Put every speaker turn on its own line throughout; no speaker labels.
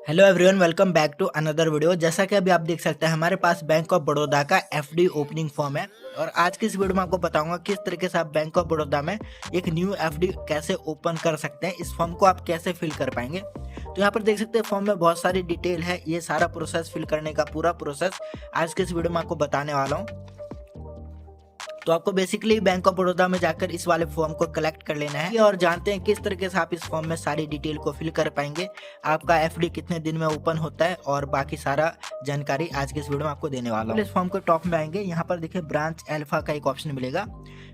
Hello everyone, welcome back to another video. जैसा कि अभी आप देख सकते हैं हमारे पास बैंक ऑफ बड़ौदा का एफडी ओपनिंग फॉर्म है और आज की इस वीडियो में आपको बताऊंगा किस तरीके से आप बैंक ऑफ बड़ौदा में एक न्यू एफडी कैसे ओपन कर सकते हैं, इस फॉर्म को आप कैसे फिल कर पाएंगे। तो यहाँ पर देख सकते हैं फॉर्म में बहुत सारी डिटेल है। ये सारा प्रोसेस फिल करने का पूरा प्रोसेस आज के इस वीडियो में आपको बताने वाला हूँ। तो आपको बेसिकली बैंक ऑफ बड़ौदा में जाकर इस वाले फॉर्म को कलेक्ट कर लेना है और जानते हैं किस तरीके से आप इस फॉर्म में सारी डिटेल को फिल कर पाएंगे, आपका एफडी कितने दिन में ओपन होता है और बाकी सारा जानकारी आज के इस वीडियो में आपको देने वाला हूं। इस फॉर्म के टॉप में आएंगे, यहाँ पर देखिए ब्रांच अल्फा का एक ऑप्शन मिलेगा।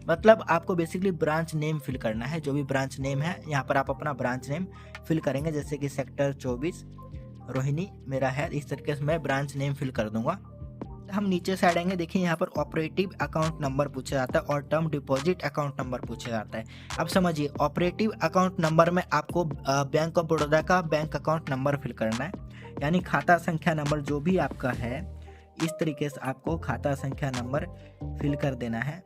मतलब आपको बेसिकली ब्रांच नेम फिल करना है, जो भी ब्रांच नेम है यहाँ पर आप अपना ब्रांच नेम फिल करेंगे। जैसे कि सेक्टर 24 रोहिणी मेरा है, इस तरीके से मैं ब्रांच नेम फिल कर दूंगा। हम नीचे साइड आएंगे, देखिए यहाँ पर ऑपरेटिव अकाउंट नंबर पूछा जाता है और टर्म डिपॉजिट अकाउंट नंबर पूछा जाता है। अब समझिए, ऑपरेटिव अकाउंट नंबर में आपको बैंक ऑफ बड़ौदा का बैंक अकाउंट नंबर फिल करना है, यानी खाता संख्या नंबर जो भी आपका है इस तरीके से आपको खाता संख्या नंबर फिल कर देना है।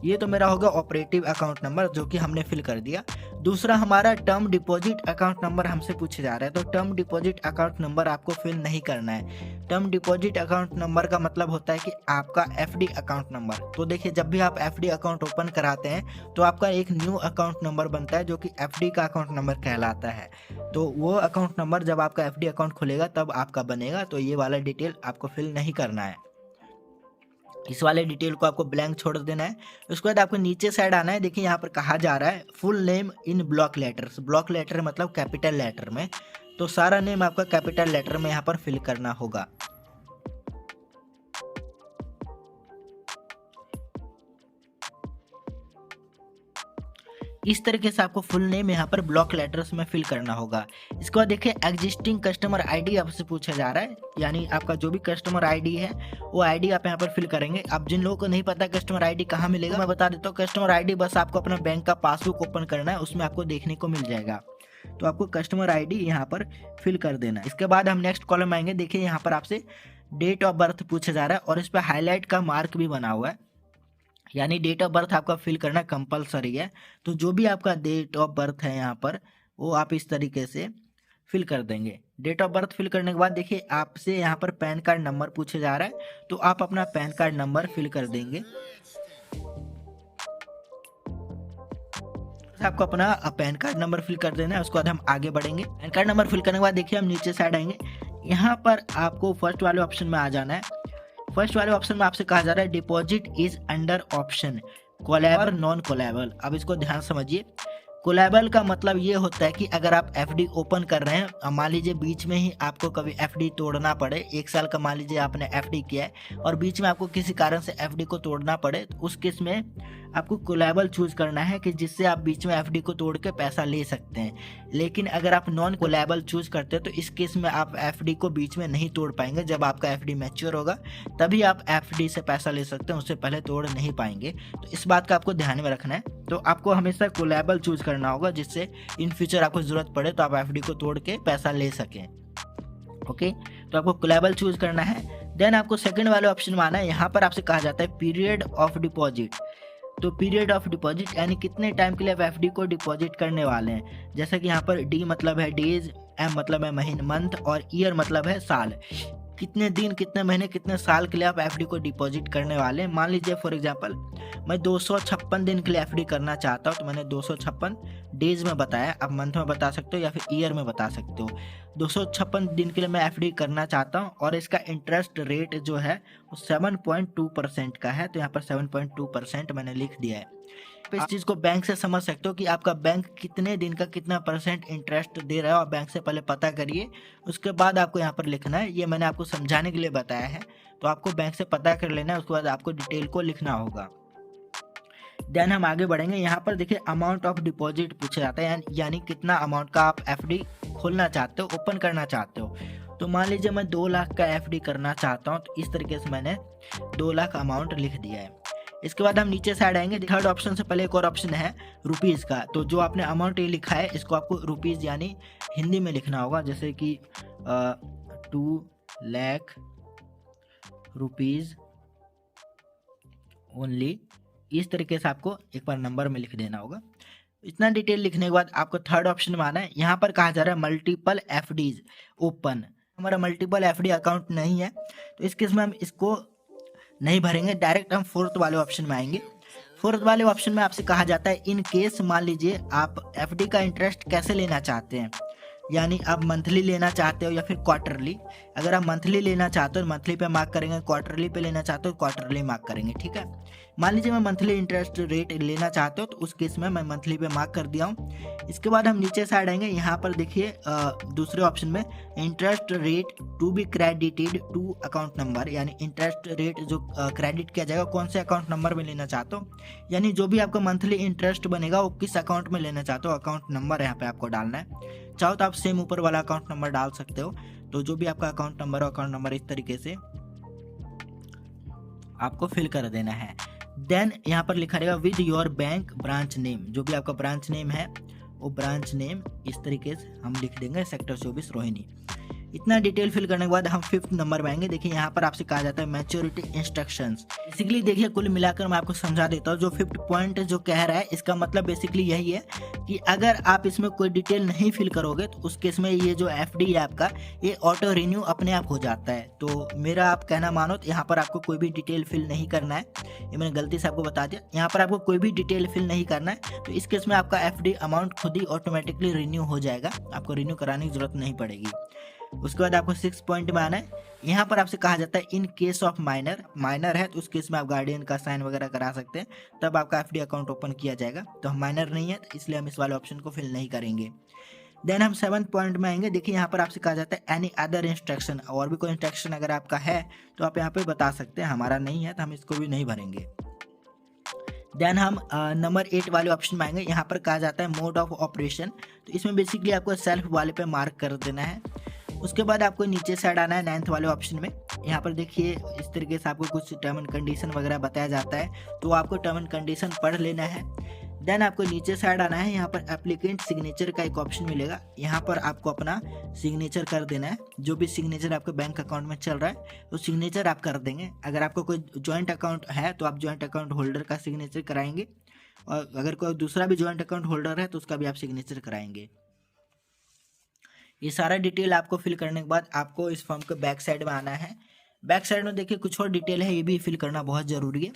ये तो मेरा होगा ऑपरेटिव अकाउंट नंबर जो कि हमने फिल कर दिया। दूसरा हमारा टर्म डिपॉजिट अकाउंट नंबर हमसे पूछे जा रहा है, तो टर्म डिपॉजिट अकाउंट नंबर आपको फिल नहीं करना है। टर्म डिपॉजिट अकाउंट नंबर का मतलब होता है कि आपका एफडी अकाउंट नंबर। तो देखिए, जब भी आप एफडी अकाउंट ओपन कराते हैं तो आपका एक न्यू अकाउंट नंबर बनता है जो कि एफडी का अकाउंट नंबर कहलाता है। तो वो अकाउंट नंबर जब आपका एफडी अकाउंट खुलेगा तब आपका बनेगा, तो ये वाला डिटेल आपको फिल नहीं करना है। इस वाले डिटेल को आपको ब्लैंक छोड़ देना है। उसके बाद आपको नीचे साइड आना है। देखिए यहाँ पर कहा जा रहा है full name in block letters. Block letter मतलब कैपिटल लेटर में, तो सारा नेम आपका कैपिटल लेटर में यहाँ पर फिल करना होगा। इस तरीके से आपको फुल नेम यहाँ पर ब्लॉक लेटर्स में फिल करना होगा। इसके बाद देखिए एग्जिस्टिंग कस्टमर आईडी आपसे पूछा जा रहा है, यानी आपका जो भी कस्टमर आईडी है वो आईडी आप यहाँ पर फिल करेंगे। अब जिन लोगों को नहीं पता कस्टमर आईडी कहाँ मिलेगा, मैं बता देता हूँ। कस्टमर आईडी बस आपको अपना बैंक का पासबुक ओपन करना है, उसमें आपको देखने को मिल जाएगा। तो आपको कस्टमर आईडी यहाँ पर फिल कर देना है। इसके बाद हम नेक्स्ट कॉलम आएंगे। देखिए यहाँ पर आपसे डेट ऑफ बर्थ पूछा जा रहा है और इस पर हाईलाइट का मार्क भी बना हुआ है, यानी डेट ऑफ बर्थ आपका फिल करना कंपलसरी है। तो जो भी आपका डेट ऑफ बर्थ है यहाँ पर वो आप इस तरीके से फिल कर देंगे। डेट ऑफ बर्थ फिल करने के बाद देखिए आपसे यहाँ पर पैन कार्ड नंबर पूछा जा रहा है, तो आप अपना पैन कार्ड नंबर फिल कर देंगे। आपको अपना पैन कार्ड नंबर फिल कर देना है। उसके बाद हम आगे बढ़ेंगे। पैन कार्ड नंबर फिल करने के बाद देखिए हम नीचे साइड आएंगे। यहाँ पर आपको फर्स्ट वाले ऑप्शन में आ जाना है। फर्स्ट वाले ऑप्शन में आपसे कहा जा रहा है deposit is under option callable non callable. अब इसको ध्यान समझिए। कोलैबल का मतलब ये होता है कि अगर आप एफडी ओपन कर रहे हैं, मान लीजिए बीच में ही आपको कभी एफडी तोड़ना पड़े, 1 साल का मान लीजिए आपने एफडी किया है और बीच में आपको किसी कारण से एफडी को तोड़ना पड़े, तो उस केस में आपको कोलैबल चूज करना है कि जिससे आप बीच में एफडी को तोड़ के पैसा ले सकते हैं। लेकिन अगर आप नॉन कोलैबल चूज करते हैं तो इस केस में आप एफडी को बीच में नहीं तोड़ पाएंगे। जब आपका एफडी मैच्योर होगा तभी आप एफडी से पैसा ले सकते हैं, उससे पहले तोड़ नहीं पाएंगे। तो इस बात का आपको ध्यान में रखना है। तो आपको हमेशा कोलैबल चूज करना होगा जिससे इन फ्यूचर आपको जरूरत पड़े तो आप एफडी को तोड़ के पैसा ले सकें। ओके, तो आपको कोलैबल चूज करना है। देन आपको सेकंड वाले ऑप्शन में आना है। यहाँ पर आपसे कहा जाता है पीरियड ऑफ डिपॉजिट। तो पीरियड ऑफ डिपॉजिट यानी कितने टाइम के लिए आप एफडी को डिपॉजिट करने वाले हैं। जैसा कि यहाँ पर डी मतलब है डेज, एम मतलब है महीने मंथ और ईयर मतलब है साल। कितने दिन, कितने महीने, कितने साल के लिए आप एफडी को डिपॉजिट करने वाले हैं। मान लीजिए फॉर एग्जांपल मैं 256 दिन के लिए एफडी करना चाहता हूँ, तो मैंने 256 डेज में बताया। आप मंथ में बता सकते हो या फिर ईयर में बता सकते हो। 256 दिन के लिए मैं एफडी करना चाहता हूँ और इसका इंटरेस्ट रेट जो है वो 7.2% का है। तो यहाँ पर 7.2% मैंने लिख दिया है। इस चीज को बैंक से समझ सकते हो कि आपका बैंक कितने दिन का कितना परसेंट इंटरेस्ट दे रहा है, और बैंक से पहले पता करिए, उसके बाद आपको यहाँ पर लिखना है। ये मैंने आपको समझाने के लिए बताया है, तो आपको बैंक से पता कर लेना है, उसके बाद आपको डिटेल को लिखना होगा। देन हम आगे बढ़ेंगे। यहाँ पर देखिए अमाउंट ऑफ डिपॉजिट पूछा जाता है, यानी कितना अमाउंट का आप एफडी खोलना चाहते हो, ओपन करना चाहते हो। तो मान लीजिए मैं 2 लाख का एफडी करना चाहता हूँ, तो इस तरीके से मैंने 2 लाख अमाउंट लिख दिया है। इसके बाद हम नीचे साइड आएंगे। थर्ड ऑप्शन से पहले एक और ऑप्शन है रुपीज़ का। तो जो आपने अमाउंट ये लिखा है इसको आपको रुपीज़ यानी हिंदी में लिखना होगा। जैसे कि 2 लाख रुपीज़ ओनली, इस तरीके से आपको एक बार नंबर में लिख देना होगा। इतना डिटेल लिखने के बाद आपको थर्ड ऑप्शन में आना है। यहाँ पर कहा जा रहा है मल्टीपल एफडीज ओपन। हमारा मल्टीपल एफडी अकाउंट नहीं है, तो इस केस में हम इसको नहीं भरेंगे, डायरेक्ट हम फोर्थ वाले ऑप्शन में आएंगे। फोर्थ वाले ऑप्शन में आपसे कहा जाता है इन केस मान लीजिए आप एफडी का इंटरेस्ट कैसे लेना चाहते हैं, यानी आप मंथली लेना चाहते हो या फिर क्वार्टरली। अगर आप मंथली लेना चाहते हो मंथली पे मार्क करेंगे, क्वार्टरली पे लेना चाहते हो क्वार्टरली मार्क करेंगे, ठीक है। मान लीजिए मैं मंथली इंटरेस्ट रेट लेना चाहते हो तो उस केस में मैं मंथली पे मार्क कर दिया हूँ। इसके बाद हम नीचे साइड आएंगे, यहाँ पर देखिए दूसरे ऑप्शन में interest rate to be credited to account number, यानी इंटरेस्ट रेट जो क्रेडिट किया जाएगा कौन से अकाउंट नंबर में लेना चाहते हो, यानी जो भी आपका मंथली इंटरेस्ट बनेगा वो किस अकाउंट में लेना चाहते हो, अकाउंट नंबर यहाँ पे आपको डालना है। चाहो तो आप सेम ऊपर वाला अकाउंट नंबर डाल सकते हो। तो जो भी आपका अकाउंट नंबर हो, अकाउंट नंबर इस तरीके से आपको फिल कर देना है। देन यहाँ पर लिखा रहेगा with your bank branch name, जो भी आपका ब्रांच नेम है वो ब्रांच नेम इस तरीके से हम लिख देंगे, सेक्टर 24 रोहिणी। इतना डिटेल फिल करने के बाद हम फिफ्थ नंबर में आएंगे। देखिए यहाँ पर आपसे कहा जाता है मैच्योरिटी इंस्ट्रक्शंस। बेसिकली देखिए कुल मिलाकर मैं आपको समझा देता हूँ, जो फिफ्थ पॉइंट जो कह रहा है इसका मतलब बेसिकली यही है कि अगर आप इसमें कोई डिटेल नहीं फिल करोगे तो उस केस में ये जो एफडी है आपका ये ऑटो रिन्यू अपने आप हो जाता है। तो मेरा आप कहना मानो तो यहाँ पर आपको कोई भी डिटेल फिल नहीं करना है, ये मैंने गलती से आपको बता दिया। यहाँ पर आपको कोई भी डिटेल फिल नहीं करना है, तो इस केस में आपका एफडी अमाउंट खुद ही ऑटोमेटिकली रिन्यू हो जाएगा, आपको रिन्यू कराने की जरूरत नहीं पड़ेगी। उसके बाद आपको 6 पॉइंट में आना है। यहाँ पर आपसे कहा जाता है इन केस ऑफ माइनर है तो उस केस में आप गार्डियन का साइन वगैरह करा सकते हैं, तब आपका एफडी अकाउंट ओपन किया जाएगा। तो हम माइनर नहीं है तो इसलिए हम इस वाले ऑप्शन को फिल नहीं करेंगे। देन हम 7th पॉइंट में आएंगे। देखिए यहाँ पर आपसे कहा जाता है एनी अदर इंस्ट्रक्शन, और भी कोई इंस्ट्रक्शन अगर आपका है तो आप यहाँ पे बता सकते हैं, हमारा नहीं है तो हम इसको भी नहीं भरेंगे। देन हम नंबर 8 वाले ऑप्शन में आएंगे। यहाँ पर कहा जाता है मोड ऑफ ऑपरेशन, तो इसमें बेसिकली आपको सेल्फ वाले पे मार्क कर देना है। उसके बाद आपको नीचे साइड आना है 9th वाले ऑप्शन में। यहाँ पर देखिए इस तरीके से आपको कुछ टर्म एंड कंडीशन वगैरह बताया जाता है, तो आपको टर्म एंड कंडीशन पढ़ लेना है। देन आपको नीचे साइड आना है, यहाँ पर एप्लीकेंट सिग्नेचर का एक ऑप्शन मिलेगा, यहाँ पर आपको अपना सिग्नेचर कर देना है। जो भी सिग्नेचर आपके बैंक अकाउंट में चल रहा है वो सिग्नेचर आप कर देंगे। अगर आपको कोई जॉइंट अकाउंट है तो आप जॉइंट अकाउंट होल्डर का सिग्नेचर कराएंगे, और अगर कोई दूसरा भी जॉइंट अकाउंट होल्डर है तो उसका भी आप सिग्नेचर कराएंगे। ये सारा डिटेल आपको फिल करने के बाद आपको इस फॉर्म के बैक साइड में आना है। बैक साइड में देखिए कुछ और डिटेल है, ये भी फिल करना बहुत ज़रूरी है।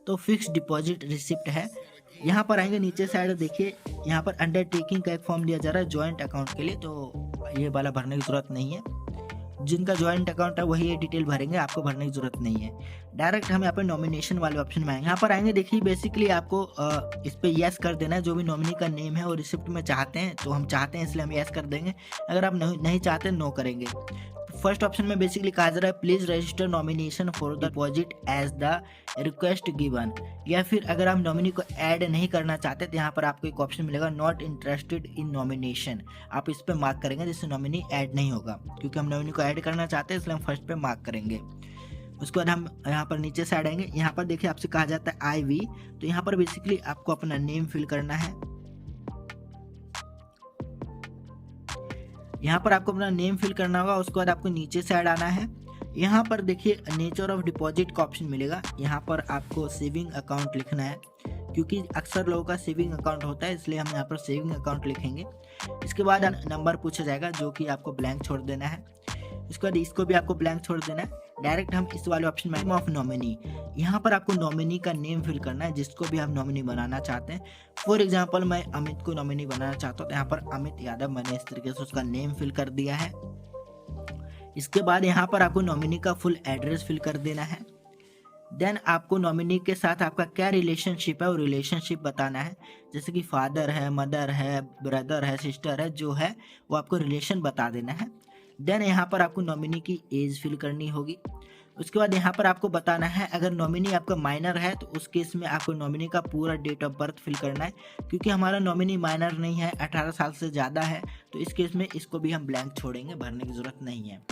तो फिक्स डिपॉजिट रिसिप्ट है, यहाँ पर आएंगे नीचे साइड देखिए यहाँ पर अंडरटेकिंग का एक फॉर्म दिया जा रहा है जॉइंट अकाउंट के लिए, तो ये वाला भरने की ज़रूरत नहीं है। जिनका जॉइंट अकाउंट है वही ये डिटेल भरेंगे, आपको भरने की जरूरत नहीं है। डायरेक्ट हम यहाँ पर नॉमिनेशन वाले ऑप्शन में आएंगे। यहाँ पर आएंगे देखिए बेसिकली आपको इस पे यस कर देना है। जो भी नॉमिनी का नेम है वो रिसिप्ट में चाहते हैं, तो हम चाहते हैं इसलिए हम यस कर देंगे। अगर आप नहीं चाहते नो करेंगे। फर्स्ट ऑप्शन में बेसिकली कहा जा रहा है please register nomination for the deposit as the request given, या फिर अगर आप नॉमिनी को ऐड नहीं करना चाहते तो यहाँ पर आपको एक ऑप्शन मिलेगा नॉट इंटरेस्टेड इन नॉमिनेशन, आप इस पे मार्क करेंगे जिससे नॉमिनी ऐड नहीं होगा। क्योंकि हम नॉमिनी को ऐड करना चाहते हैं इसलिए हम फर्स्ट पे मार्क करेंगे। उसके बाद हम यहाँ पर नीचे साइड आएंगे। यहाँ पर देखिए आपसे कहा जाता है IV, तो यहाँ पर बेसिकली आपको अपना नेम फिल करना है। यहाँ पर आपको अपना नेम फिल करना होगा। उसके बाद आपको नीचे साइड आना है। यहाँ पर देखिए नेचर ऑफ डिपॉजिट का ऑप्शन मिलेगा। यहाँ पर आपको सेविंग अकाउंट लिखना है, क्योंकि अक्सर लोगों का सेविंग अकाउंट होता है इसलिए हम यहाँ पर सेविंग अकाउंट लिखेंगे। इसके बाद नंबर पूछा जाएगा जो कि आपको ब्लैंक छोड़ देना है। इसके बाद इसको भी आपको ब्लैंक छोड़ देना है। डायरेक्ट हम इस वाले ऑप्शन में नेम ऑफ नॉमिनी, यहाँ पर आपको नॉमिनी का नेम फिल करना है जिसको भी आप नॉमिनी बनाना चाहते हैं। फॉर एग्जांपल मैं अमित को नॉमिनी बनाना चाहता हूँ, तो यहाँ पर अमित यादव मैंने इस तरीके से उसका नेम फिल कर दिया है। इसके बाद यहाँ पर आपको नॉमिनी का फुल एड्रेस फिल कर देना है। देन आपको नॉमिनी के साथ आपका क्या रिलेशनशिप है वो रिलेशनशिप बताना है, जैसे कि फादर है, मदर है, ब्रदर है, सिस्टर है, जो है वो आपको रिलेशन बता देना है। देन यहाँ पर आपको नॉमिनी की एज फिल करनी होगी। उसके बाद यहाँ पर आपको बताना है अगर नॉमिनी आपका माइनर है तो उस केस में आपको नॉमिनी का पूरा डेट ऑफ बर्थ फिल करना है। क्योंकि हमारा नॉमिनी माइनर नहीं है, 18 साल से ज़्यादा है, तो इस केस में इसको भी हम ब्लैंक छोड़ेंगे, भरने की ज़रूरत नहीं है।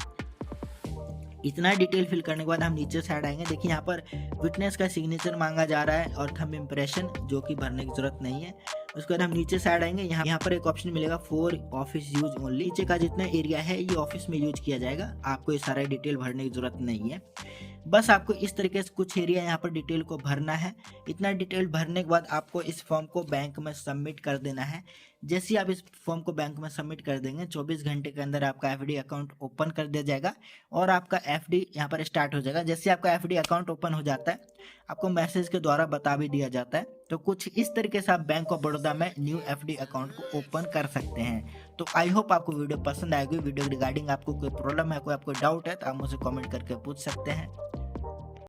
इतना डिटेल फिल करने के बाद हम नीचे साइड आएंगे। देखिए यहाँ पर विटनेस का सिग्नेचर मांगा जा रहा है और थंब इम्प्रेशन, जो कि भरने की जरूरत नहीं है। उसके बाद हम नीचे साइड आएंगे। यहाँ पर एक ऑप्शन मिलेगा फॉर ऑफिस यूज ओनली, नीचे का जितना एरिया है ये ऑफिस में यूज किया जाएगा, आपको ये सारा डिटेल भरने की जरूरत नहीं है। बस आपको इस तरीके से कुछ एरिया यहाँ पर डिटेल को भरना है। इतना डिटेल भरने के बाद आपको इस फॉर्म को बैंक में सबमिट कर देना है। जैसे ही आप इस फॉर्म को बैंक में सबमिट कर देंगे 24 घंटे के अंदर आपका एफडी अकाउंट ओपन कर दिया जाएगा और आपका एफडी यहाँ पर स्टार्ट हो जाएगा। जैसे आपका एफडी अकाउंट ओपन हो जाता है आपको मैसेज के द्वारा बता भी दिया जाता है। तो कुछ इस तरीके से आप बैंक ऑफ बड़ौदा में न्यू एफडी अकाउंट को ओपन कर सकते हैं। तो आई होप आपको वीडियो पसंद आएगी। वीडियो रिगार्डिंग आपको कोई प्रॉब्लम है, कोई आपको डाउट है तो आप मुझे कमेंट करके पूछ सकते हैं।